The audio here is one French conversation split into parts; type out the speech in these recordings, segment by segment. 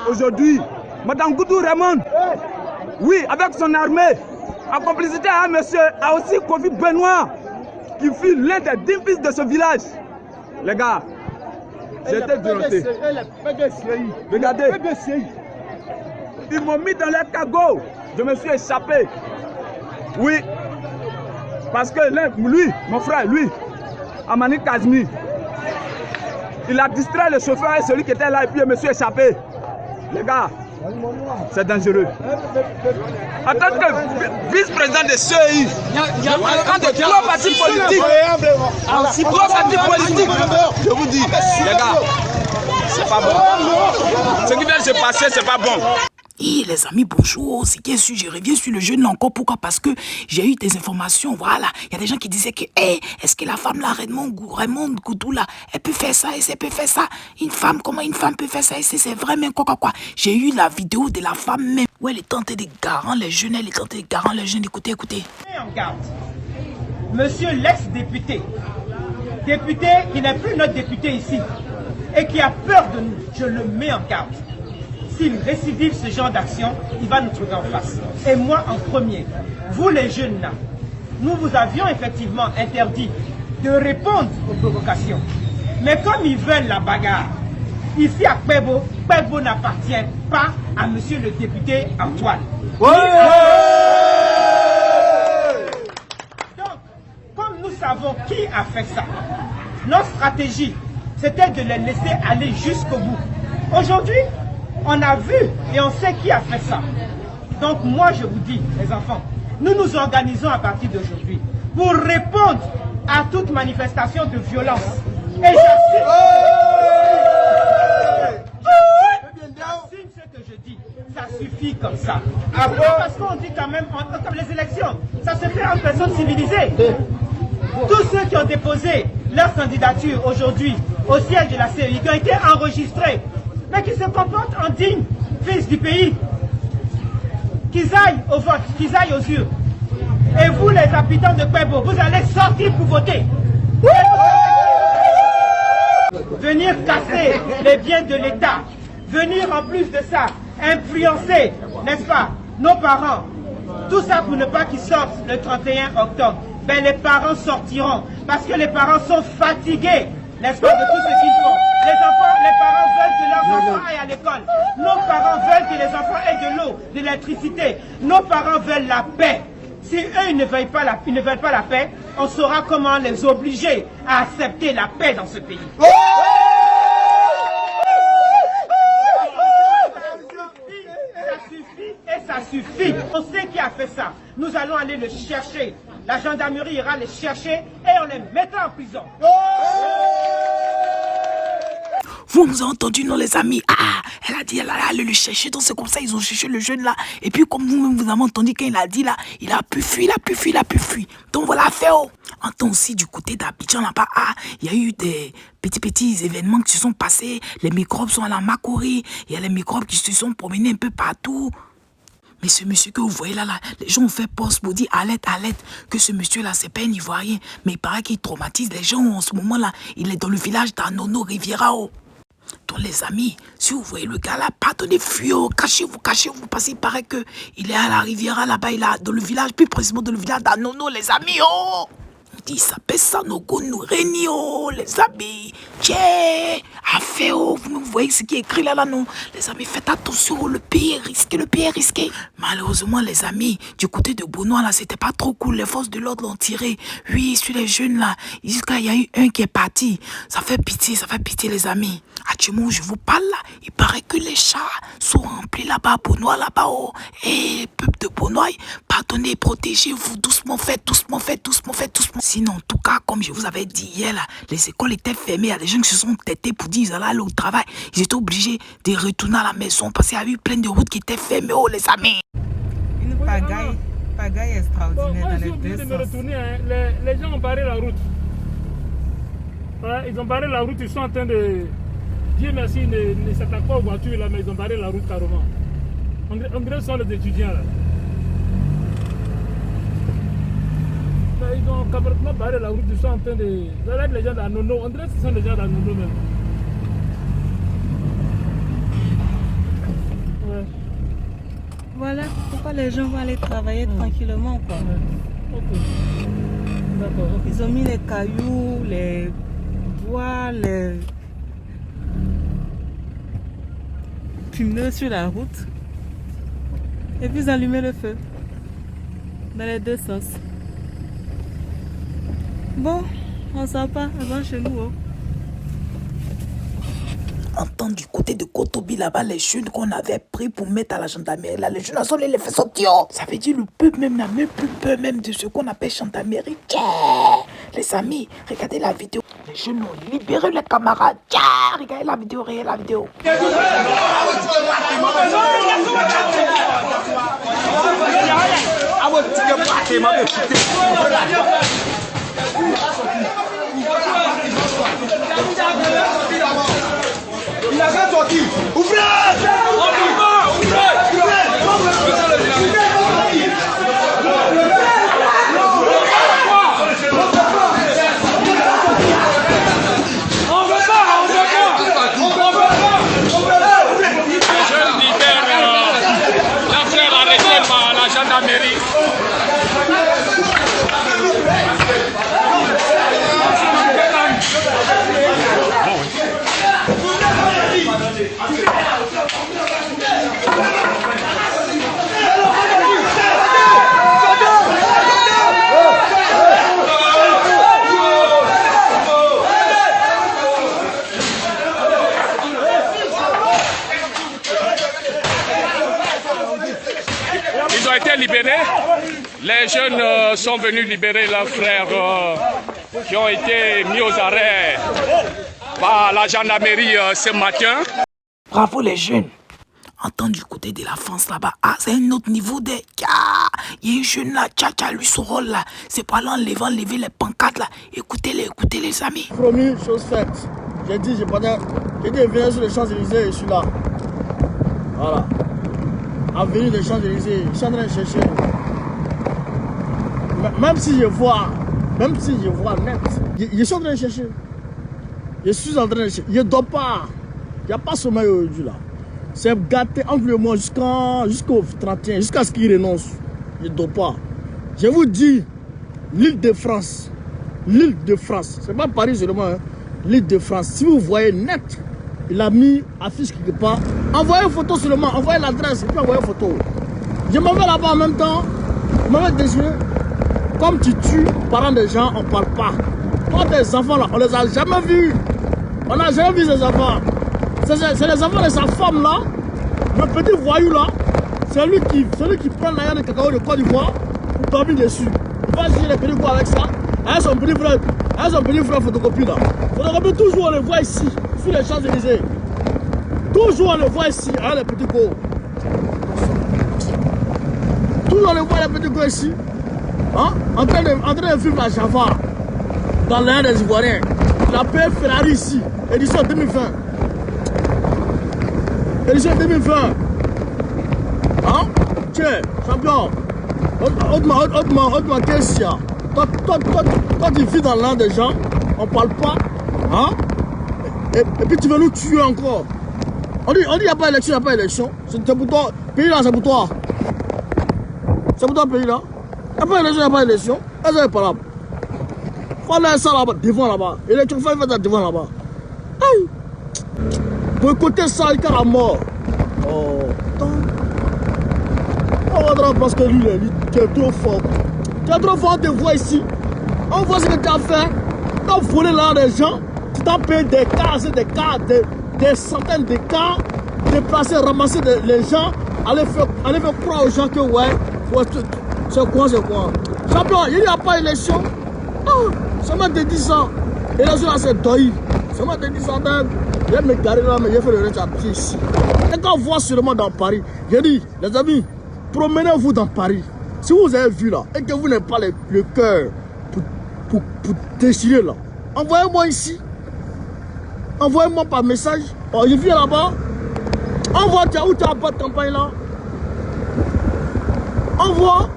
aujourd'hui, Madame Goudou Raymond, oui, avec son armée, en complicité à un monsieur, a aussi Kofi Benoît, qui fut l'un des 10 fils de ce village. Les gars, j'ai été violenté. Regardez, ils m'ont mis dans les cagots. Je me suis échappé. Oui, parce que lui, mon frère, lui, Amani Kazmi, il a distrait le chauffeur et celui qui était là et puis je me suis échappé. Les gars, c'est dangereux. En tant que vice-président de CEI, en tant que 3 partis politiques, je vous dis, les gars, c'est pas bon. Ce qui vient de se passer, c'est pas bon. Et les amis, bonjour, c'est qui est sûr, je reviens sur le jeune là encore. Pourquoi? Parce que j'ai eu des informations, voilà. Il y a des gens qui disaient que, est-ce que la femme là, Raymond Goudou là, elle peut faire ça, elle peut faire ça. Une femme, comment une femme peut faire ça? C'est vraiment quoi. J'ai eu la vidéo de la femme même, où elle est tentée de garant les jeunes, écoutez. En garde, monsieur l'ex-député, député qui n'est plus notre député ici, et qui a peur de nous, je le mets en garde. S'il récidive ce genre d'action, il va nous trouver en face. Et moi en premier, vous les jeunes là, nous vous avions effectivement interdit de répondre aux provocations. Mais comme ils veulent la bagarre, ici à Kpebo, Kpebo n'appartient pas à monsieur le député Antoine. Donc, comme nous savons qui a fait ça, notre stratégie, c'était de les laisser aller jusqu'au bout. Aujourd'hui, on a vu et on sait qui a fait ça. Donc moi je vous dis, les enfants, nous nous organisons à partir d'aujourd'hui pour répondre à toute manifestation de violence. Et j'assume ce que je dis. Ça suffit comme ça. Parce qu'on dit quand même, comme les élections, ça se fait en personne civilisée. Tous ceux qui ont déposé leur candidature aujourd'hui au siège de la CEI, qui ont été enregistrés, mais qui se comportent en dignes fils du pays, qu'ils aillent au vote, qu'ils aillent aux urnes. Et vous, les habitants de Kpebo, vous allez sortir pour voter. Venir casser les biens de l'État, venir en plus de ça, influencer, n'est-ce pas, nos parents. Tout ça pour ne pas qu'ils sortent le 31 octobre. Ben, les parents sortiront, parce que les parents sont fatigués, n'est-ce pas, de tout ce qu'ils font. Les parents veulent que leurs enfants aillent à l'école. Nos parents veulent que les enfants aient de l'eau, de l'électricité. Nos parents veulent la paix. Si eux, ils ne veulent pas la paix, on saura comment les obliger à accepter la paix dans ce pays. Ça suffit. On sait qui a fait ça. Nous allons aller le chercher. La gendarmerie ira les chercher et on les mettra en prison. Vous nous avez entendu, non, les amis? Elle a dit, elle allait le chercher. Donc c'est comme ça, ils ont cherché le jeune là. Et puis, comme vous-même, vous avez entendu quand il a dit là, il a pu fuir. Donc voilà, fait. En temps aussi, du côté d'Abidjan là-bas, il y a eu des petits événements qui se sont passés. Les microbes sont à la Makori. Il y a les microbes qui se sont promenés un peu partout. Mais ce monsieur que vous voyez là, les gens ont fait poste pour dire alerte, que ce monsieur-là, c'est pas un Ivoirien. Mais il paraît qu'il traumatise les gens en ce moment-là. Il est dans le village d'Anono Riviera. Donc les amis, si vous voyez le gars là, pardonnez, fuyez, cachez-vous, parce qu'il paraît qu'il est à la Riviera là-bas, il est dans le village, plus précisément dans le village d'Anono, les amis, On dit, ça pèse ça, nos nous régnent, les amis. Tiens, affaire, vous voyez ce qui est écrit là, non. Les amis, faites attention, le pays est risqué. Malheureusement, les amis, du côté de Benoît, là, c'était pas trop cool. Les forces de l'ordre l'ont tiré. Oui, sur les jeunes, là, jusqu'à il y a eu un qui est parti. Ça fait pitié, les amis. Actuellement où je vous parle là, il paraît que les chats sont remplis là-bas, Benoît là-bas. Et peuple de Benoît, pardonnez, protégez-vous, doucement faites. Sinon, en tout cas, comme je vous avais dit hier là, les écoles étaient fermées. Il y a des gens qui se sont têtés pour dire qu'ils allaient aller au travail. Ils étaient obligés de retourner à la maison parce qu'il y a eu plein de routes qui étaient fermées, les amis. Une pagaille extraordinaire dans les deux sens. Les gens ont barré la route. Ils ont barré la route, ils sont en train de... Dieu merci, ils ne s'attaquent pas aux voitures là, mais ils ont barré la route carrément. On dirait que ce sont les étudiants là. Ils ont complètement barré la route, ils sont en train de... Là, les gens d'Anono, on dirait que ce sont les gens d'Anono même. Voilà pourquoi les gens vont aller travailler tranquillement, quoi. Ok. D'accord. Ok. Ils ont mis les cailloux, les bois, les pneus sur la route. Et puis ils allumaient le feu. Dans les deux sens. Bon, on sort pas avant chez nous. Oh. Entendre du côté de Kotobi là-bas, les jeunes qu'on avait pris pour mettre à la gendarmerie, là, les jeunes ensemble, ils les fait sortir. Ça veut dire le peuple même n'a même plus peur même de ce qu'on appelle gendarmerie. Tiens, les amis, regardez la vidéo. Les jeunes ont libéré les camarades. Tiens, regardez la vidéo, regardez la vidéo. Il a bien sorti. Ouvrez! Ils ont été libérés. Les jeunes sont venus libérer leurs frères qui ont été mis aux arrêts par la gendarmerie ce matin. Bravo les jeunes. Entendre du côté de la France là-bas, ah, c'est un autre niveau de... Il y a un jeune là, tcha, lui son rôle là, c'est pas là enlever les pancartes là. Écoutez les amis. Promis, chose faite. J'ai dit, je venais sur les Champs-Élysées et je suis là. Voilà. Avenue des Champs-Élysées, je suis en train de chercher. Même si je vois net, je suis en train de chercher. Je suis en train de chercher. Je ne dors pas. Il n'y a pas sommeil aujourd'hui là. C'est gâté entre le mois jusqu'au 31, jusqu'à ce qu'il renonce. Je ne dors pas. Je vous dis, l'île de France, c'est pas Paris seulement, hein. L'île de France, si vous voyez net, il a mis affiche quelque part. Envoyez une photo seulement, envoyez l'adresse et puis envoyez une photo. Je m'en vais là-bas en même temps, je m'en vais déjeuner. Comme tu tues parents des gens, on ne parle pas. Toi, tes enfants là, on les a jamais vus. On n'a jamais vu ces enfants. C'est les enfants de sa femme là, le petit voyou là, c'est lui qui prend l'air de cacao de Côte d'Ivoire pour dormir dessus. Il va essayer les petits quoi avec ça. Avec son petit frère photocopie là. Photocopie, toujours on le voit ici, sur les Champs-Élysées. Toujours on le voit ici, avec les petits go. Toujours on le voit les petits go ici. Hein? En train de vivre la Java dans l'air des Ivoiriens. Il a payé Ferrari ici, édition 2020. Édition 2020. Hein? Tiens, champion. Autrement, qu'est-ce qu'il y a? Toi, tu vis dans l'an des gens, on ne parle pas. Hein? Et puis tu veux nous tuer encore. On dit il n'y a pas élection, il n'y a pas élection. C'est pour toi. Pays là, c'est pour toi. C'est pour toi, pays là. Il n'y a pas élection, il n'y a pas élection. Est-ce que c'est pas là? Voilà ça là-bas, devant là-bas. Élection, il faut faire devant là-bas. Aïe! Boycotter ça, il à mort. Oh, on va dire parce que lui, tu es trop fort. Tu es trop fort, on te voit ici. On voit ce que tu as fait. Tu as volé là des gens. Tu t'as payé des cars, des centaines de cars, déplacer, ramasser les gens, aller faire croire aux gens que ouais, c'est quoi. Champion, il n'y a pas d'élection. Oh, seulement te dit ça. L'élection là, c'est doï. Seulement te dit ça. Je vais me garer là, mais je fais le reste à pied ici. Et quand on voit seulement dans Paris, j'ai dit, les amis, promenez-vous dans Paris. Si vous avez vu là, et que vous n'avez pas le cœur pour déchirer là, envoyez-moi ici. Envoyez-moi par message. Oh, je viens là-bas. Envoie, où tu as pas de campagne là. Envoie.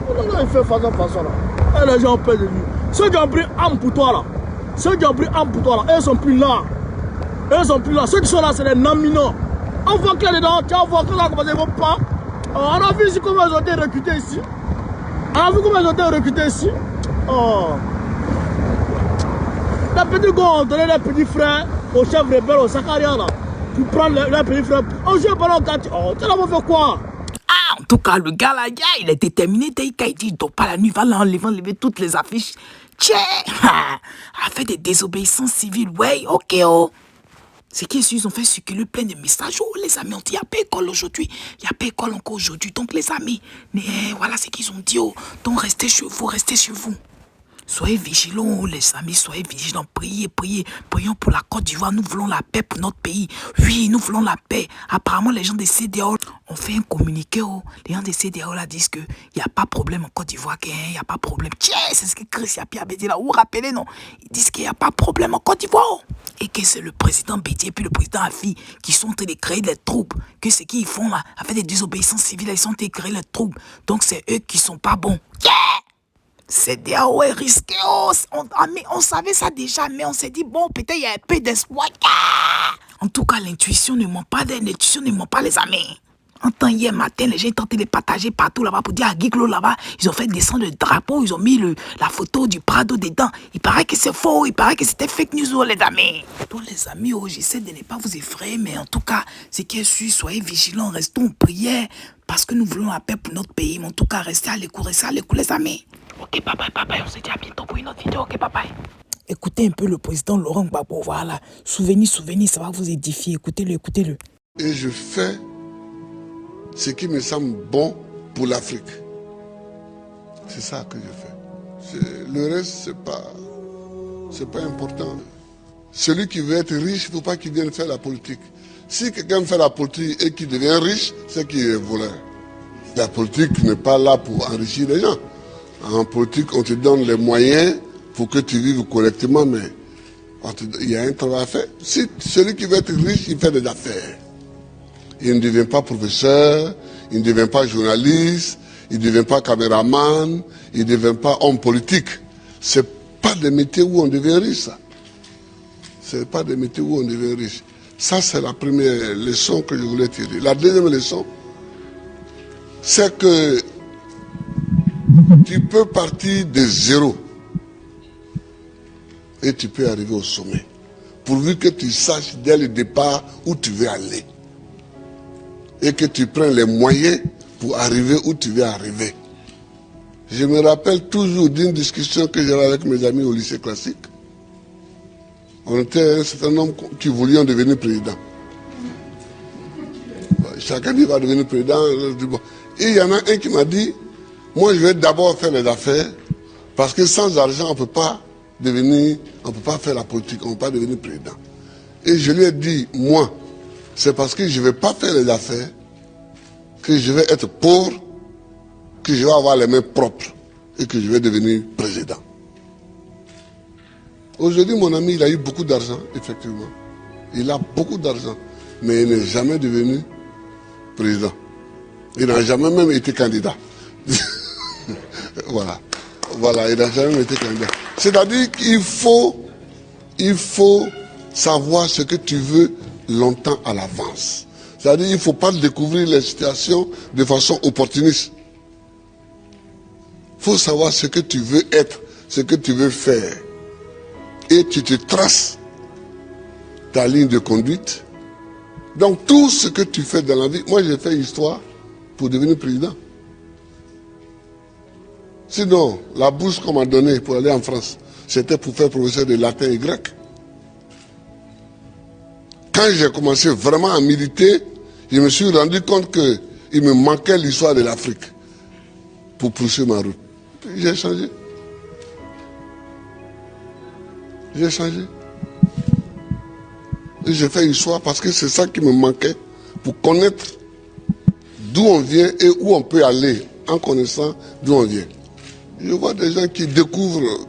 Oh là là, il fait façon là. Et les gens ont peur de lui. Ceux qui ont pris âme pour toi là, ils sont plus là. Ceux qui sont là, c'est les nominaux. Envoie clair dedans, tu envoies que là, ils vont pas. Oh, on a vu ici comment ils ont été recrutés ici. On a vu comment ils ont été recrutés ici. Oh. Les petits gars ont donné les petits frères aux chefs rebelles, aux Sakaria là. Pour prendre les petits frères. On joue pendant 4 ans. Tu l'as fait quoi? Ah, en tout cas, le gars là, il est déterminé. Dès qu'il dit, il dort pas la nuit, va enlever toutes les affiches. Tiens, a fait des désobéissances civiles. Ouais, ok, oh. C'est qu'ils ont fait circuler plein de messages. Oh, les amis, il n'y a pas d'école aujourd'hui. Il n'y a pas d'école encore aujourd'hui. Donc, les amis, mais, voilà ce qu'ils ont dit. Oh. Donc, restez chez vous, restez chez vous. Soyez vigilants, les amis, soyez vigilants. Priez, priez. Prions pour la Côte d'Ivoire. Nous voulons la paix pour notre pays. Oui, nous voulons la paix. Apparemment, les gens des CEDEAO ont fait un communiqué. Oh. Les gens des CEDEAO là disent qu'il n'y a pas de problème en Côte d'Ivoire. Il n'y a pas de problème. Tiens, c'est ce que Christian Pierre avait dit là. Vous vous rappelez, non? Ils disent qu'il n'y a pas de problème en Côte d'Ivoire. Et que c'est le président Bédié et puis le président Afi qui sont en train de créer les troupes. Que ce qu'ils font là, avec des désobéissances civiles, ils sont en train de créer les troupes. Donc, c'est eux qui sont pas bons. Yeah! CEDEAO est risqué. Oh, on savait ça déjà, mais on s'est dit, bon, peut-être il y a un peu d'espoir. En tout cas, l'intuition ne ment pas, les amis. En temps hier matin, les gens tentaient de partager partout là-bas pour dire à Guiglo là-bas, ils ont fait descendre le drapeau, ils ont mis la photo du Prado dedans. Il paraît que c'est faux, il paraît que c'était fake news, oh, les amis. Donc les amis, oh, j'essaie de ne pas vous effrayer, mais en tout cas, ce qui est sûr, soyez vigilants, restons en prière, parce que nous voulons la paix pour notre pays. Mais en tout cas, restez à l'écoute, les amis. Ok, bye bye, on se dit à bientôt pour une autre vidéo, ok, bye bye. Écoutez un peu le président Laurent Gbagbo, voilà. Souvenez, ça va vous édifier, écoutez-le. Et je fais ce qui me semble bon pour l'Afrique. C'est ça que je fais. Le reste, c'est pas important. Celui qui veut être riche, il ne faut pas qu'il vienne faire la politique. Si quelqu'un fait la politique et qu'il devient riche, c'est qu'il est voleur. La politique n'est pas là pour enrichir les gens. En politique, on te donne les moyens pour que tu vives correctement, mais il y a un travail à faire. Si celui qui veut être riche, il fait des affaires. Il ne devient pas professeur, il ne devient pas journaliste, il ne devient pas caméraman, il ne devient pas homme politique. Ce n'est pas des métiers où on devient riche, ça. Ce n'est pas des métiers où on devient riche. Ça, c'est la première leçon que je voulais tirer. La deuxième leçon, c'est que tu peux partir de zéro et tu peux arriver au sommet. Pourvu que tu saches dès le départ où tu veux aller. Et que tu prennes les moyens pour arriver où tu veux arriver. Je me rappelle toujours d'une discussion que j'avais avec mes amis au lycée classique. On était un certain nombre qui voulions devenir président. Chacun dit va devenir président. Et il y en a un qui m'a dit, moi je vais d'abord faire les affaires, parce que sans argent on ne peut pas faire la politique, on ne peut pas devenir président. Et je lui ai dit, moi, c'est parce que je ne vais pas faire les affaires, que je vais être pauvre, que je vais avoir les mains propres et que je vais devenir président. Aujourd'hui, mon ami, il a eu beaucoup d'argent, effectivement. Il a beaucoup d'argent, mais il n'est jamais devenu président. Il n'a jamais même été candidat. Voilà, il n'a jamais été candidat. C'est-à-dire qu'il faut savoir ce que tu veux longtemps à l'avance. C'est-à-dire qu'il ne faut pas découvrir les situations de façon opportuniste. Il faut savoir ce que tu veux être, ce que tu veux faire. Et tu te traces ta ligne de conduite. Donc tout ce que tu fais dans la vie, moi j'ai fait histoire pour devenir président. Sinon, la bourse qu'on m'a donnée pour aller en France, c'était pour faire professeur de latin et grec. Quand j'ai commencé vraiment à militer, je me suis rendu compte qu'il me manquait l'histoire de l'Afrique pour poursuivre ma route. J'ai changé. J'ai changé. Et j'ai fait histoire parce que c'est ça qui me manquait pour connaître d'où on vient et où on peut aller en connaissant d'où on vient. Je vois des gens qui découvrent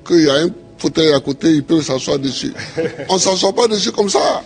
qu'il y a un fauteuil à côté, ils peuvent s'asseoir dessus. On ne s'assoit pas dessus comme ça.